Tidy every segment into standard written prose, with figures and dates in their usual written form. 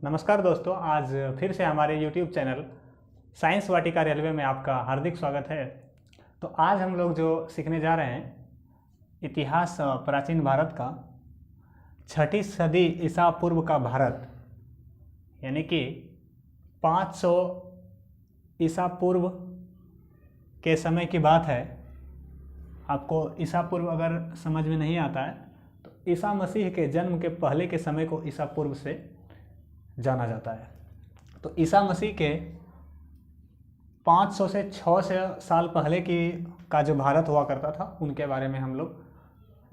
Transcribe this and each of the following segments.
नमस्कार दोस्तों, आज फिर से हमारे YouTube चैनल साइंस वाटिका रेलवे में आपका हार्दिक स्वागत है। तो आज हम लोग जो सीखने जा रहे हैं इतिहास प्राचीन भारत का, 6ठी सदी ईसा पूर्व का भारत, यानी कि 500 ईसा पूर्व के समय की बात है। आपको ईसा पूर्व अगर समझ में नहीं आता है तो ईसा मसीह के जन्म के पहले के समय को ईसा पूर्व से जाना जाता है। तो ईसा मसीह के 500 से 600 साल पहले का जो भारत हुआ करता था उनके बारे में हम लोग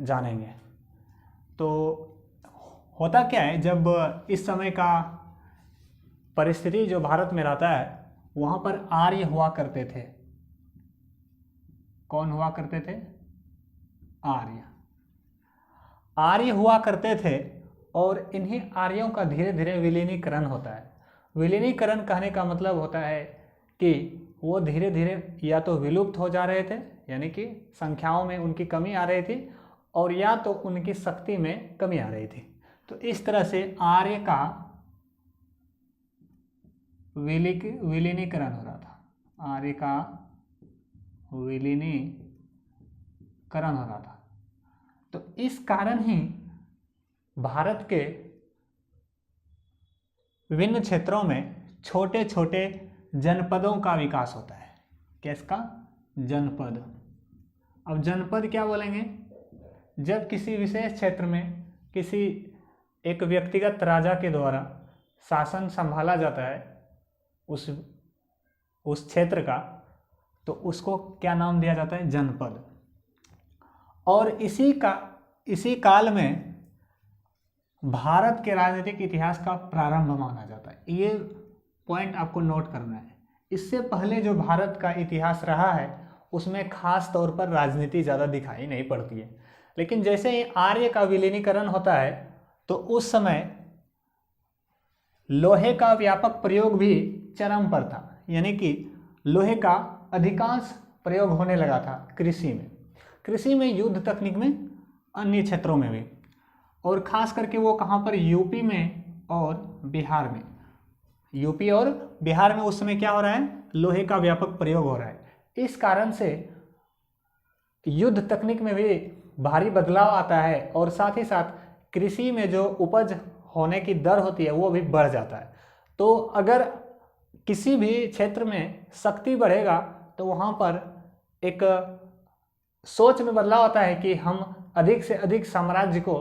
जानेंगे। तो होता क्या है, जब इस समय का परिस्थिति जो भारत में रहता है वहाँ पर आर्य हुआ करते थे। कौन हुआ करते थे? आर्य हुआ करते थे और इन्हीं आर्यों का धीरे धीरे विलीनीकरण होता है। विलीनीकरण कहने का मतलब होता है कि वो धीरे धीरे या तो विलुप्त हो जा रहे थे, यानी कि संख्याओं में उनकी कमी आ रही थी, और या तो उनकी शक्ति में कमी आ रही थी। तो इस तरह से आर्य का विलीनीकरण हो रहा था। आर्य का विलीनीकरण हो रहा था। तो इस कारण ही भारत के विभिन्न क्षेत्रों में छोटे छोटे जनपदों का विकास होता है। किसका? जनपद। अब जनपद क्या बोलेंगे? जब किसी विशेष क्षेत्र में किसी एक व्यक्तिगत राजा के द्वारा शासन संभाला जाता है उस क्षेत्र का, तो उसको क्या नाम दिया जाता है? जनपद। और इसी काल में भारत के राजनीतिक इतिहास का प्रारंभ माना जाता है। ये पॉइंट आपको नोट करना है। इससे पहले जो भारत का इतिहास रहा है उसमें खास तौर पर राजनीति ज़्यादा दिखाई नहीं पड़ती है। लेकिन जैसे ही आर्य का विलीनीकरण होता है तो उस समय लोहे का व्यापक प्रयोग भी चरम पर था, यानी कि लोहे का अधिकांश प्रयोग होने लगा था कृषि में, युद्ध तकनीक में, अन्य क्षेत्रों में भी, और खास करके वो कहाँ पर? यूपी में और बिहार में। यूपी और बिहार में उस समय क्या हो रहा है? लोहे का व्यापक प्रयोग हो रहा है। इस कारण से युद्ध तकनीक में भी भारी बदलाव आता है और साथ ही साथ कृषि में जो उपज होने की दर होती है वो भी बढ़ जाता है। तो अगर किसी भी क्षेत्र में शक्ति बढ़ेगा तो वहाँ पर एक सोच में बदलाव आता है कि हम अधिक से अधिक साम्राज्य को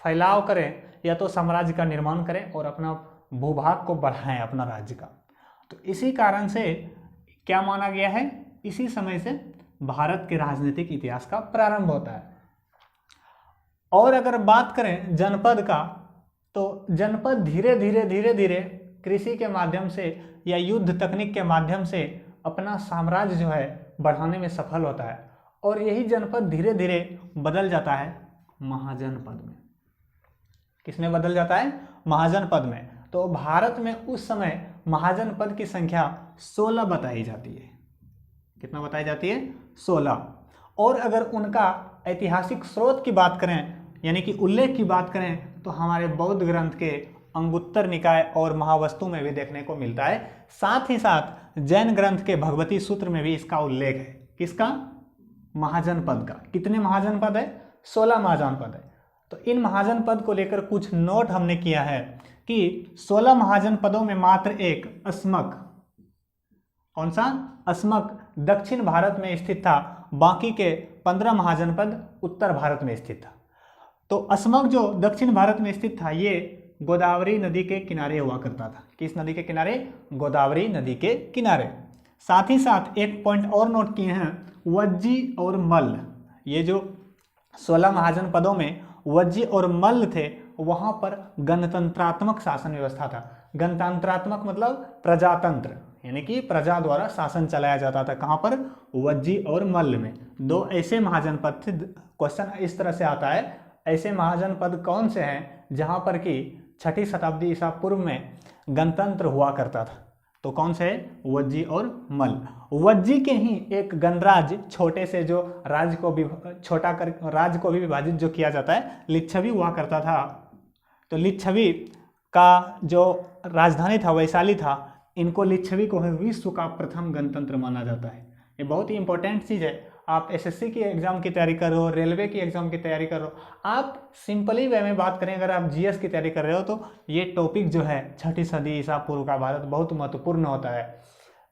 फैलाव करें या तो साम्राज्य का निर्माण करें और अपना भूभाग को बढ़ाएं, अपना राज्य का। तो इसी कारण से क्या माना गया है? इसी समय से भारत के राजनीतिक इतिहास का प्रारंभ होता है। और अगर बात करें जनपद का, तो जनपद धीरे धीरे कृषि के माध्यम से या युद्ध तकनीक के माध्यम से अपना साम्राज्य जो है बढ़ाने में सफल होता है, और यही जनपद धीरे धीरे बदल जाता है महाजनपद में। किसमें बदल जाता है? महाजनपद में। तो भारत में उस समय महाजनपद की संख्या 16 बताई जाती है। कितना बताई जाती है? 16। और अगर उनका ऐतिहासिक स्रोत की बात करें, यानी कि उल्लेख की बात करें, तो हमारे बौद्ध ग्रंथ के अंगुत्तर निकाय और महावस्तु में भी देखने को मिलता है। साथ ही साथ जैन ग्रंथ के भगवती सूत्र में भी इसका उल्लेख है। किसका? महाजनपद का। कितने महाजनपद है? 16 महाजनपद है। तो इन महाजनपद को लेकर कुछ नोट हमने किया है कि 16 महाजनपदों में मात्र एक अस्मक, कौन सा? अस्मक दक्षिण भारत में स्थित था। बाकी के 15 महाजनपद उत्तर भारत में स्थित था। तो अस्मक जो दक्षिण भारत में स्थित था ये गोदावरी नदी के किनारे हुआ करता था। किस नदी के किनारे? गोदावरी नदी के किनारे। साथ ही साथ एक पॉइंट और नोट किए हैं, वज्जी और मल्ल। ये जो 16 महाजनपदों में वज्जी और मल्ल थे, वहाँ पर गणतंत्रात्मक शासन व्यवस्था था। गणतंत्रात्मक मतलब प्रजातंत्र, यानी कि प्रजा द्वारा शासन चलाया जाता था। कहाँ पर? वज्जी और मल्ल में। दो ऐसे महाजनपद थे। क्वेश्चन इस तरह से आता है, ऐसे महाजनपद कौन से हैं जहाँ पर कि 6ठी शताब्दी ईसा पूर्व में गणतंत्र हुआ करता था? तो कौन से है? वज्जी और मल्ल। वज्जी के ही एक गणराज्य, छोटे से जो राज्य को छोटा कर राज्य को भी विभाजित जो किया जाता है, लिच्छवी हुआ करता था। तो लिच्छवी का जो राजधानी था वैशाली था, इनको लिच्छवी को विश्व का प्रथम गणतंत्र माना जाता है। ये बहुत ही इंपॉर्टेंट चीज़ है। आप एसएससी की एग्जाम की तैयारी कर रहे हो, रेलवे की एग्जाम की तैयारी कर रहे हो, आप सिंपली वे में बात करें, अगर आप जीएस की तैयारी कर रहे हो तो ये टॉपिक जो है 6ठी सदी ईसा पूर्व का भारत बहुत महत्वपूर्ण होता है।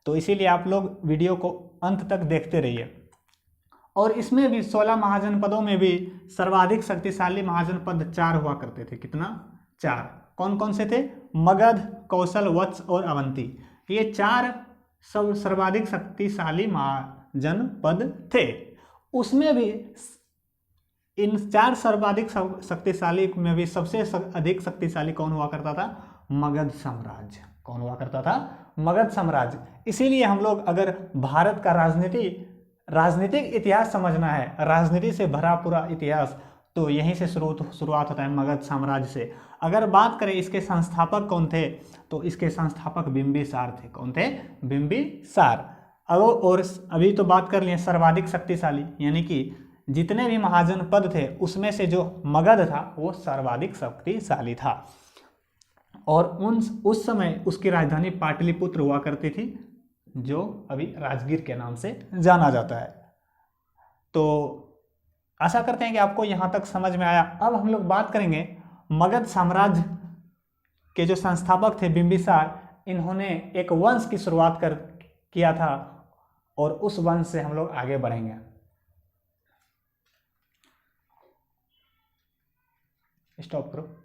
तो इसीलिए आप लोग वीडियो को अंत तक देखते रहिए। और इसमें भी 16 महाजनपदों में भी सर्वाधिक शक्तिशाली महाजनपद 4 हुआ करते थे। कितना? 4। कौन कौन से थे? मगध, कौशल, वत्स और अवंती। ये 4 सब सर्वाधिक शक्तिशाली महाजनपद थे। उसमें भी इन 4 सर्वाधिक शक्तिशाली में भी सबसे अधिक शक्तिशाली कौन हुआ करता था? मगध साम्राज्य। कौन हुआ करता था? मगध साम्राज्य। इसीलिए हम लोग अगर भारत का राजनीतिक इतिहास समझना है, राजनीति से भरा पूरा इतिहास, तो यहीं से शुरुआत होता है, मगध साम्राज्य से। अगर बात करें इसके संस्थापक कौन थे, तो इसके संस्थापक बिंबिसार थे। कौन थे? बिंबिसार। और अभी तो बात कर लिए सर्वाधिक शक्तिशाली, यानी कि जितने भी महाजनपद थे उसमें से जो मगध था वो सर्वाधिक शक्तिशाली था। और उस समय उसकी राजधानी पाटलिपुत्र हुआ करती थी, जो अभी राजगीर के नाम से जाना जाता है। तो आशा करते हैं कि आपको यहाँ तक समझ में आया। अब हम लोग बात करेंगे मगध साम्राज्य के जो संस्थापक थे बिंबिसार, इन्होंने एक वंश की शुरुआत किया था, और उस वंश से हम लोग आगे बढ़ेंगे। स्टॉप करो।